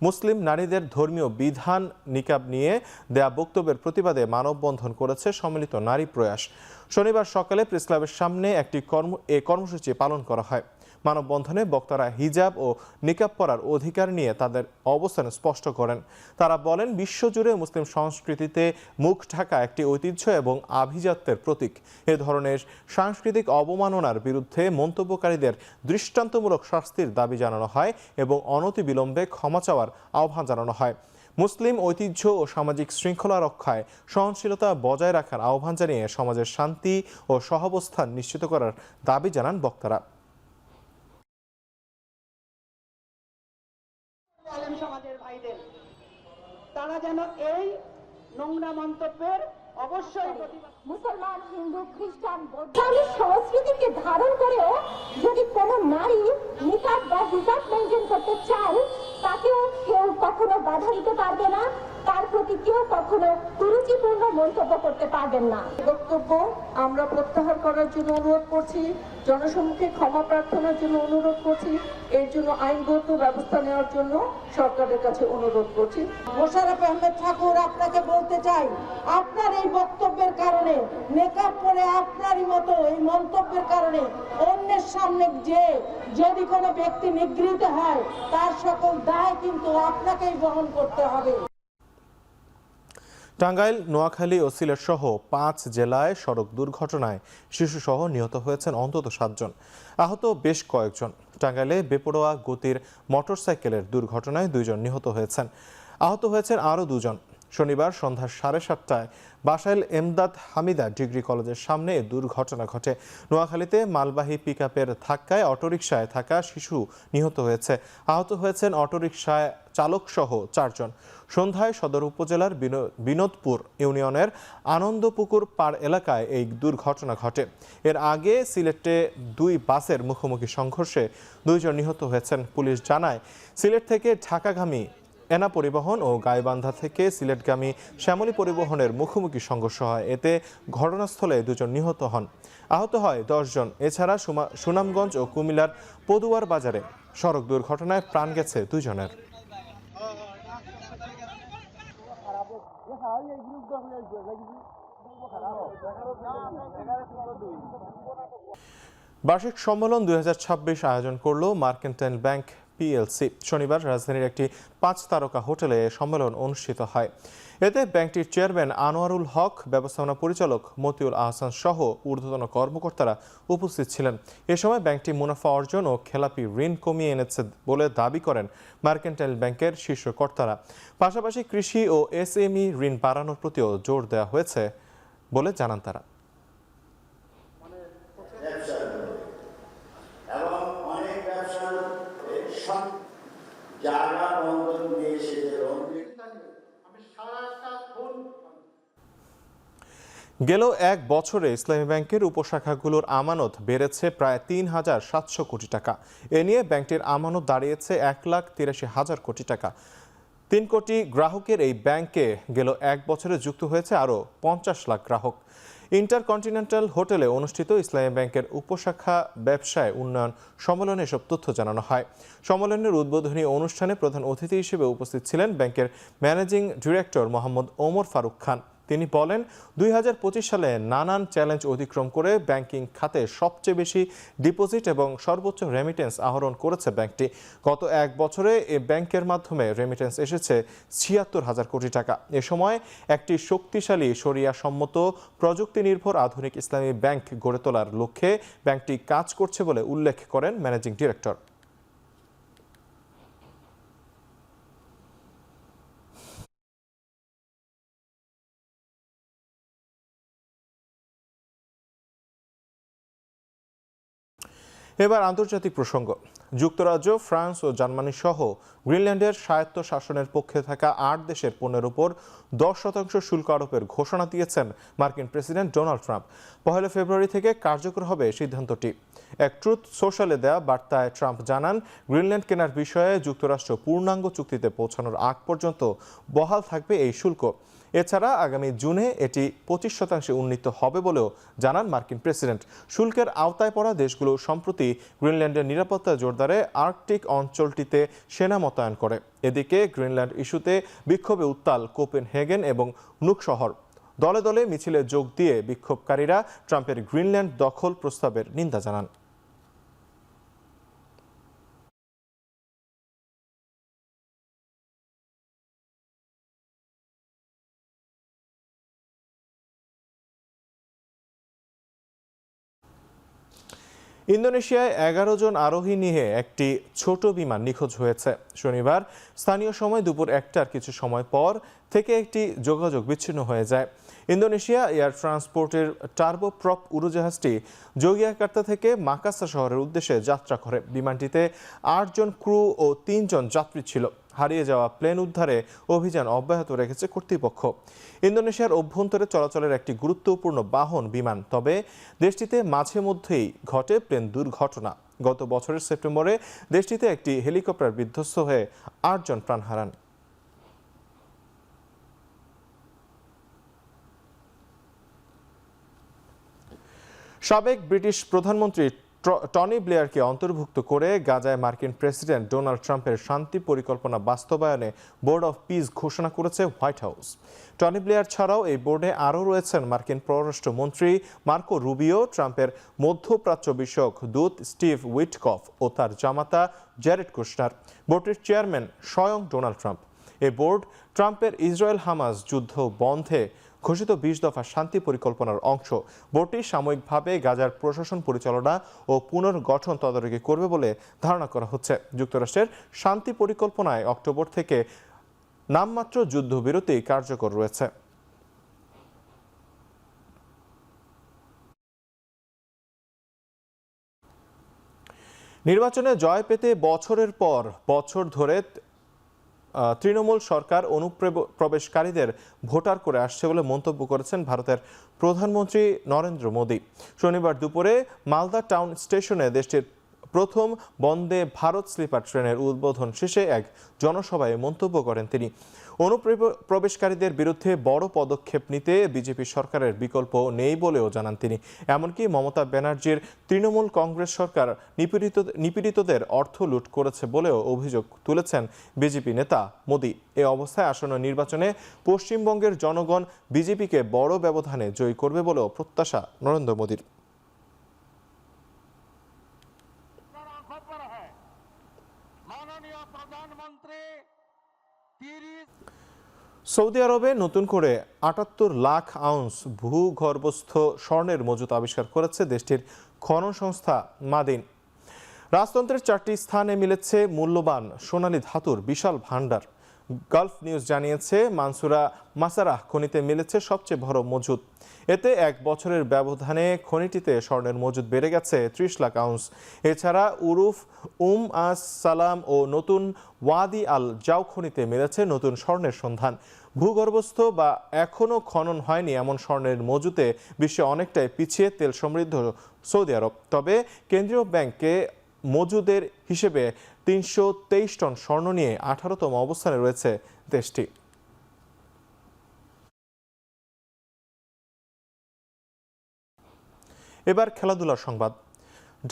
মুসলিম নারীদের ধর্মীয় বিধান নিকাব নিয়ে দেয়া বক্তব্যের প্রতিবাদে মানববন্ধন করেছে সম্মিলিত নারী প্রয়াস। শনিবার সকালে প্রেসক্লাবের সামনে একটি কর্মসূচি পালন করা হয়। মানববন্ধনে বক্তারা হিজাব ও নিকাব পরার অধিকার নিয়ে তাদের অবস্থান স্পষ্ট করেন। তারা বলেন, বিশ্বজুড়ে মুসলিম সংস্কৃতিতে মুখ ঢাকা একটি ঐতিহ্য এবং আভিজাত্যের প্রতীক। এ ধরনের সাংস্কৃতিক অবমাননার বিরুদ্ধে মন্তব্যকারীদের দৃষ্টান্তমূলক শাস্তির দাবি জানানো হয় এবং অনতিবিলম্বে ক্ষমা চাওয়ার আহ্বান জানানো হয়। মুসলিম ঐতিহ্য ও সামাজিক শৃঙ্খলা রক্ষায় সহনশীলতা বজায় রাখার আহ্বান জানিয়ে সমাজের শান্তি ও সহাবস্থান নিশ্চিত করার দাবি জানান বক্তারা। সমাজের ভাইদের তারা যেন এই নোংরা মন্তব্যের অবশ্যই মুসলমান, হিন্দু, খ্রিস্টান, বৌদ্ধ সংস্কৃতিকে ধারণ করেও যদি কোনো নারী নিকাব বা হিজাব মেনটেন করতে চান, তাকেও কেউ কখনো বাধা দিতে পারবে না, তার প্রতি কেউ কখনো কুরুচিপূর্ণ মন্তব্য করতে পারবেন না। বক্তব্য আমরা প্রত্যাহার করার জন্য অনুরোধ করছি, জনসম্মুখে ক্ষমা প্রার্থনার জন্য অনুরোধ করছি, এর জন্য আইনগত ব্যবস্থা নেওয়ার জন্য সরকারের কাছে অনুরোধ করছি। মোশাররফ আহমেদ ঠাকুর, আপনাকে বলতে চাই, আপনার এই বক্তব্যের কারণে, নেকাব পরে আপনারই মতো এই মন্তব্যের কারণে অন্যের সামনে যে যদি কোনো ব্যক্তি নিগৃহীত হয়, তার সকল দায় কিন্তু আপনাকেই বহন করতে হবে। টাঙ্গাইল, নোয়াখালী ও সিলেট সহ 5 জেলায় সড়ক দুর্ঘটনায় শিশুসহ নিহত হয়েছেন অন্তত 7 জন, আহত বেশ কয়েকজন। টাঙ্গাইলে বেপরোয়া গতির মোটরসাইকেলের দুর্ঘটনায় 2 জন নিহত হয়েছেন, আহত হয়েছেন আরও 2 জন। শনিবার সন্ধ্যা 7:30টায় বাসাইল এমদাদ হামিদা ডিগ্রি কলেজের সামনে এ দুর্ঘটনা ঘটে। নোয়াখালীতে মালবাহী পিকআপের ধাক্কায় অটোরিকশায় থাকা শিশু নিহত হয়েছে, আহত হয়েছেন অটোরিকশায় চালকসহ 4 জন। সন্ধ্যায় সদর উপজেলার বিনোদপুর ইউনিয়নের আনন্দপুকুর পাড় এলাকায় এই দুর্ঘটনা ঘটে। এর আগে সিলেটে 2 বাসের মুখোমুখি সংঘর্ষে 2 জন নিহত হয়েছেন। পুলিশ জানায়, সিলেট থেকে ঢাকাগামী এনা পরিবহন ও গাইবান্ধা থেকে সিলেটগামী শ্যামলী পরিবহনের মুখোমুখি সংঘর্ষ হয়। এতে ঘটনাস্থলে 2 জন নিহত হন, আহত হয় 10 জন। এছাড়া সুনামগঞ্জ ও কুমিল্লার পদুয়ার বাজারে সড়ক দুর্ঘটনায় প্রাণ গেছে 2 জনের। বার্ষিক সম্মেলন 2026 আয়োজন করল মার্কেন্টাইল ব্যাংক পিএলসি। শনিবার রাজধানীর একটি 5 তারকা হোটেলে সম্মেলন অনুষ্ঠিত হয়। এতে ব্যাংকটির চেয়ারম্যান আনোয়ারুল হক, ব্যবস্থাপনা পরিচালক মতিউল আহসান সহ ঊর্ধ্বতন কর্মকর্তারা উপস্থিত ছিলেন। এ সময় ব্যাংকটি মুনাফা অর্জন ও খেলাপি ঋণ কমিয়ে এনেছে বলে দাবি করেন মার্কেন্টাইল ব্যাংকের শীর্ষ কর্তারা। পাশাপাশি কৃষি ও এসএমই ঋণ বাড়ানোর প্রতিও জোর দেওয়া হয়েছে বলে জানান তারা। গেল 1 বছরে ইসলামী ব্যাংকের উপশাখাগুলোর আমানত বেড়েছে প্রায় 3,700 কোটি টাকা। এ নিয়ে ব্যাংকটির আমানত দাঁড়িয়েছে 1,83,000 কোটি টাকা। 3 কোটি গ্রাহকের এই ব্যাংকে গেল 1 বছরে যুক্ত হয়েছে আরও 50 লাখ গ্রাহক। ইন্টারকন্টিনেন্টাল হোটেলে অনুষ্ঠিত ইসলামী ব্যাংকের উপশাখা ব্যবসায় উন্নয়ন সম্মেলনে এসব তথ্য জানানো হয়। সম্মেলনের উদ্বোধনী অনুষ্ঠানে প্রধান অতিথি হিসেবে উপস্থিত ছিলেন ব্যাংকের managing director Mohammad Omar Faruk Khan. তিনি বলেন, 2025 সালে নানান চ্যালেঞ্জ অতিক্রম করে ব্যাংকিং খাতে সবচেয়ে বেশি ডিপোজিট এবং সর্বোচ্চ রেমিটেন্স আহরণ করেছে ব্যাংকটি। গত 1 বছরে এ ব্যাংকের মাধ্যমে রেমিটেন্স এসেছে 76,000 কোটি টাকা। এ সময় একটি শক্তিশালী শরিয়া সম্মত প্রযুক্তি নির্ভর আধুনিক ইসলামী ব্যাংক গড়ে তোলার লক্ষ্যে ব্যাংকটি কাজ করছে বলে উল্লেখ করেন ম্যানেজিং ডিরেক্টর। এবার আন্তর্জাতিক প্রসঙ্গ। যুক্তরাজ্য, ফ্রান্স ও জার্মানি সহ গ্রিনল্যান্ডের স্বায়ত্ত শাসনের পক্ষে থাকা 8 দেশের পণ্যের উপর 10% শুল্ক আরোপের ঘোষণা দিয়েছেন মার্কিন প্রেসিডেন্ট ডোনাল্ড ট্রাম্প। 1 ফেব্রুয়ারি থেকে কার্যকর হবে সিদ্ধান্তটি। এক ট্রুথ সোশ্যালে দেয়া বার্তায় ট্রাম্প জানান, গ্রিনল্যান্ড কেনার বিষয়ে যুক্তরাষ্ট্র পূর্ণাঙ্গ চুক্তিতে পৌঁছানোর আগ পর্যন্ত বহাল থাকবে এই শুল্ক। এছাড়া আগামী জুনে এটি 25% উন্নীত হবে বলেও জানান মার্কিন প্রেসিডেন্ট। শুল্কের আওতায় পড়া দেশগুলো সম্প্রতি গ্রিনল্যান্ডের নিরাপত্তা জোরদারে আর্কটিক অঞ্চলটিতে সেনা মোতায়েন করে। এদিকে গ্রিনল্যান্ড ইস্যুতে বিক্ষোভে উত্তাল কোপেনহেগেন এবং নুক শহর। দলে দলে মিছিলে যোগ দিয়ে বিক্ষোভকারীরা ট্রাম্পের গ্রিনল্যান্ড দখল প্রস্তাবের নিন্দা জানান। ইন্দোনেশিয়ায় 11 জন আরোহী নিয়ে একটি ছোট বিমান নিখোঁজ হয়েছে। শনিবার স্থানীয় সময় দুপুর 1টার কিছু সময় পর থেকে একটি যোগাযোগ বিচ্ছিন্ন হয়ে যায়। ইন্দোনেশিয়া এয়ার ট্রান্সপোর্টের টার্বোপ্রপ উড়োজাহাজটি জোগিয়াকার্তা থেকে মাকাসা শহরের উদ্দেশ্যে যাত্রা করে। বিমানটিতে 8 জন ক্রু ও 3 জন যাত্রী ছিল। হারিয়ে যাওয়া প্লেন উদ্ধারে অভিযান অব্যাহত রেখেছে কর্তৃপক্ষ। ইন্দোনেশিয়ার অভ্যন্তরে চলাচলের একটি গুরুত্বপূর্ণ বাহন বিমান, তবে দেশটিতে মাঝে মধ্যেই ঘটে প্লেন দুর্ঘটনা। গত বছরের সেপ্টেম্বরে দেশটিতে একটি হেলিকপ্টার বিধ্বস্ত হয়ে 8 জন প্রাণ হারান। সাবেক ব্রিটিশ প্রধানমন্ত্রী টনি ব্লেয়ারকে অন্তর্ভুক্ত করে গাজায় মার্কিন প্রেসিডেন্ট ডোনাল্ড ট্রাম্পের শান্তি পরিকল্পনা বাস্তবায়নে বোর্ড অফ পিস ঘোষণা করেছে হোয়াইট হাউস। টনি ব্লেয়ার ছাড়াও এই বোর্ডে আরও রয়েছেন মার্কিন পররাষ্ট্রমন্ত্রী মার্কো রুবিও, ট্রাম্পের মধ্যপ্রাচ্য বিষয়ক দূত স্টিভ উইটকফ ও তার জামাতা জ্যারেড কুশনার। বোর্ডটির চেয়ারম্যান স্বয়ং ডোনাল্ড ট্রাম্প। এই বোর্ড ট্রাম্পের ইসরায়েল হামাস যুদ্ধ বন্ধে ঘোষিত 20 দফা শান্তি পরিকল্পনার অংশ। বোর্ডটি সাময়িকভাবে গাজার প্রশাসন পরিচালনা ও পুনর্গঠন তদারকি করবে বলে ধারণা করা হচ্ছে। যুক্তরাষ্ট্রের শান্তি পরিকল্পনায় অক্টোবর থেকে নামমাত্র যুদ্ধবিরতি কার্যকর রয়েছে। নির্বাচনে জয় পেতে বছরের পর বছর ধরে তৃণমূল সরকার অনুপ্রবেশকারীদের ভোটার করে আসছে বলে মন্তব্য করেছেন ভারতের প্রধানমন্ত্রী নরেন্দ্র মোদী। শনিবার দুপুরে মালদা টাউন স্টেশনে দেশটির প্রথম বন্দে ভারত স্লিপার ট্রেনের উদ্বোধন শেষে এক জনসভায় মন্তব্য করেন তিনি। অনুপ্রবেশকারীদের বিরুদ্ধে বড় পদক্ষেপ নিতে বিজেপি সরকারের বিকল্প নেই বলেও জানান তিনি। এমনকি মমতা ব্যানার্জির তৃণমূল কংগ্রেস সরকার নিপীড়িতদের অর্থ লুট করেছে বলেও অভিযোগ তুলেছেন বিজেপি নেতা মোদী। এ অবস্থায় আসন্ন নির্বাচনে পশ্চিমবঙ্গের জনগণ বিজেপিকে বড় ব্যবধানে জয়ী করবে বলেও প্রত্যাশা নরেন্দ্র মোদীর। সৌদি আরবে নতুন করে 78 লাখ আউন্স ভূগর্ভস্থ স্বর্ণের মজুত আবিষ্কার করেছে দেশটির খনন সংস্থা মাদিন। রাজতন্ত্রের 4টি স্থানে মিলেছে মূল্যবান সোনালী ধাতুর বিশাল ভাণ্ডার। গালফ নিউজ জানিয়েছে মানসুরা মাসারাহ খনিতে মিলেছে সবচেয়ে বড় মজুদ। এতে এক বছরের ব্যবধানে খনিটিতে স্বর্ণের মজুদ বেড়ে গেছে 30 লাখ আউন্স। এছাড়া উরুফ আস সালাম ও নতুন ওয়াদি আল জাও খনিতে মিলেছে নতুন স্বর্ণের সন্ধান। ভূগর্ভস্থ বা এখনও খনন হয়নি এমন স্বর্ণের মজুতে বিশ্বে অনেকটাই পিছিয়ে তেল সমৃদ্ধ সৌদি আরব। তবে কেন্দ্রীয় ব্যাংকে মজুদের হিসেবে 323 টন স্বর্ণ নিয়ে 18তম অবস্থানে রয়েছে দেশটি। এবার খেলাধুলার সংবাদ।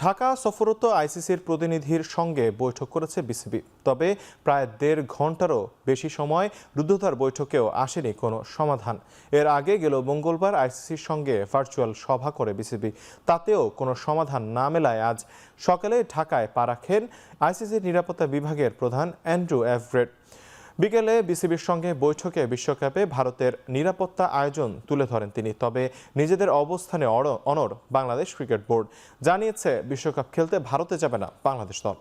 ঢাকা সফররত আইসিসির প্রতিনিধির সঙ্গে বৈঠক করেছে বিসিবি। তবে প্রায় 1.5 ঘন্টারও বেশি সময় রুদ্ধদ্বার বৈঠকেও আসেনি কোনো সমাধান। এর আগে গেল মঙ্গলবার আইসিসির সঙ্গে ভার্চুয়াল সভা করে বিসিবি। তাতেও কোনো সমাধান না মেলায় আজ সকালে ঢাকায় পা রাখেন আইসিসির নিরাপত্তা বিভাগের প্রধান অ্যান্ড্রু এভরেট। বিকেলে বিসিবির সঙ্গে বৈঠকে বিশ্বকাপে ভারতের নিরাপত্তা আয়োজন তুলে ধরেন তিনি। তবে নিজেদের অবস্থানে অনড় বাংলাদেশ ক্রিকেট বোর্ড জানিয়েছে বিশ্বকাপ খেলতে ভারতে যাবে না বাংলাদেশ দল।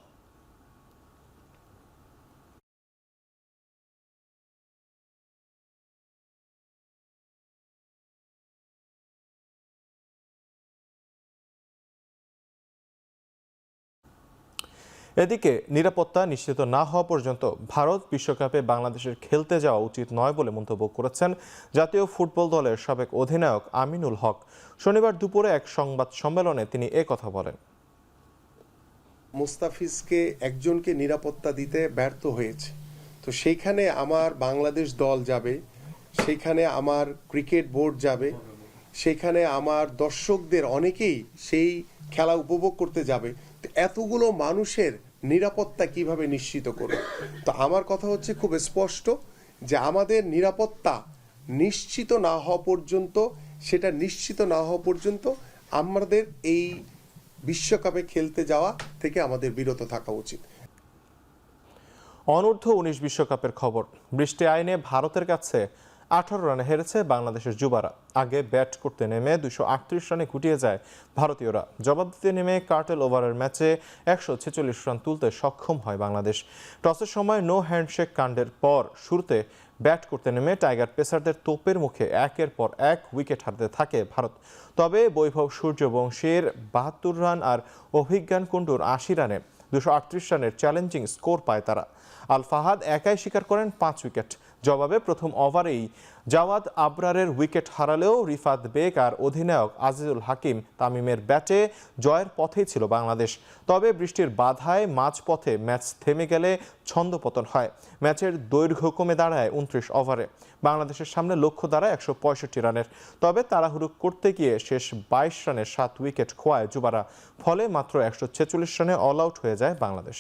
এদিকে নিরাপত্তা নিশ্চিত না হওয়া পর্যন্ত ভারত বিশ্বকাপে বাংলাদেশের খেলতে যাওয়া উচিত নয় বলে মন্তব্য করেছেন জাতীয় ফুটবল দলের সাবেক অধিনায়ক আমিনুল হক। শনিবার দুপুরে এক সংবাদ সম্মেলনে তিনি কথা বলেন। মুস্তাফিজকে একজনকে নিরাপত্তা দিতে ব্যর্থ হয়েছে, তো সেইখানে আমার বাংলাদেশ দল যাবে, সেইখানে আমার ক্রিকেট বোর্ড যাবে, সেইখানে আমার দর্শকদের অনেকেই সেই খেলা উপভোগ করতে যাবে। তো এতগুলো মানুষের নিরাপত্তা কিভাবে নিশ্চিত করবে? তো আমার কথা হচ্ছে খুব স্পষ্ট যে আমাদের নিরাপত্তা নিশ্চিত না হওয়া পর্যন্ত, সেটা নিশ্চিত না হওয়া পর্যন্ত আমাদের এই বিশ্বকাপে খেলতে যাওয়া থেকে আমাদের বিরত থাকা উচিত। অনূর্ধ্ব 19 বিশ্বকাপের খবর। বৃষ্টি আইনে ভারতের কাছে 18 রানে হেরেছে বাংলাদেশের যুবারা। আগে ব্যাট করতে নেমে 238 রানে গুটিয়ে যায় ভারতীয়রা। জবাব দিতে নেমে কার্টেল ওভারের ম্যাচে 146 রান তুলতে সক্ষম হয় বাংলাদেশ। টসের সময় নো হ্যান্ডশেক কাণ্ডের পর শুরুতে ব্যাট করতে নেমে টাইগার পেসারদের তোপের মুখে একের পর এক উইকেট হারতে থাকে ভারত। তবে বৈভব সূর্যবংশীর 72 রান আর অভিজ্ঞান কুণ্ডুর 80 রানে 238 রানের চ্যালেঞ্জিং স্কোর পায় তারা। আল ফাহাদ একাই শিকার করেন 5 উইকেট। জবাবে প্রথম ওভারেই জাওয়াদ আবরারের উইকেট হারালেও রিফাত বেগ আর অধিনায়ক আজিজুল হাকিম তামিমের ব্যাটে জয়ের পথেই ছিল বাংলাদেশ। তবে বৃষ্টির বাধায় মাঝপথে ম্যাচ থেমে গেলে ছন্দপতন হয়। ম্যাচের দৈর্ঘ্য কমে দাঁড়ায় 29 ওভারে। বাংলাদেশের সামনে লক্ষ্য দাঁড়ায় 165 রানের। তবে তাড়াহুড়ো করতে গিয়ে শেষ 22 রানে 7 উইকেট খোয়ায় যুবারা। ফলে মাত্র 146 রানে অল আউট হয়ে যায় বাংলাদেশ।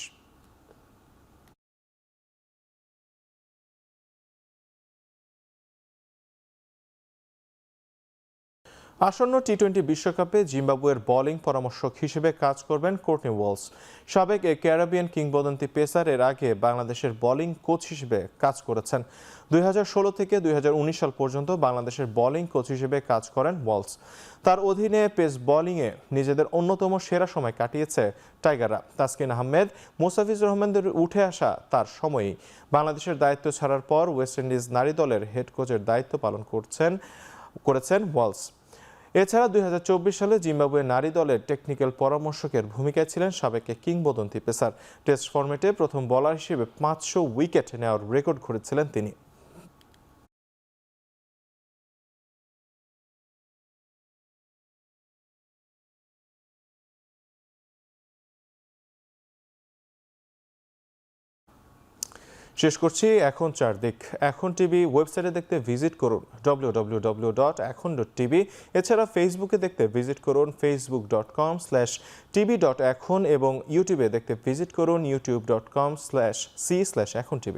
আসন্ন টি-20 বিশ্বকাপে জিম্বাবুয়ের বোলিং পরামর্শক হিসেবে কাজ করবেন কোর্টনি ওয়ালস। সাবেক ক্যারিবিয়ান কিংবদন্তি পেসার এর আগে বাংলাদেশের বোলিং কোচ হিসেবে কাজ করেছেন। 2016 থেকে 2019 সাল পর্যন্ত বাংলাদেশের বোলিং কোচ হিসেবে কাজ করেন ওয়ালস। তার অধীনে পেস বোলিংয়ে নিজেদের অন্যতম সেরা সময় কাটিয়েছে টাইগাররা। তাসকিন আহমেদ, মোস্তাফিজুর রহমানদের উঠে আসা তার সময়ই। বাংলাদেশের দায়িত্ব ছাড়ার পর ওয়েস্ট ইন্ডিজ নারী দলের হেড কোচের দায়িত্ব পালন করেছেন ওয়ালস। এছাড়া 2024 সালে জিম্বাবুয়ে নারী দলের টেকনিক্যাল পরামর্শকের ভূমিকায় ছিলেন সাবেক কিংবদন্তি পেসার। টেস্ট ফরম্যাটে প্রথম বোলার হিসেবে 500 উইকেট নেওয়ার রেকর্ড গড়েছিলেন তিনি। শেষ করছি এখন চারদিক। এখন টিভি ওয়েবসাইটে দেখতে ভিজিট করুন www.ekhon.tv। এছাড়া ফেসবুকে দেখতে ভিজিট করুন facebook.com/tv.ekhon এবং ইউটিউবে দেখতে ভিজিট করুন youtube.com/c/ekhon tv।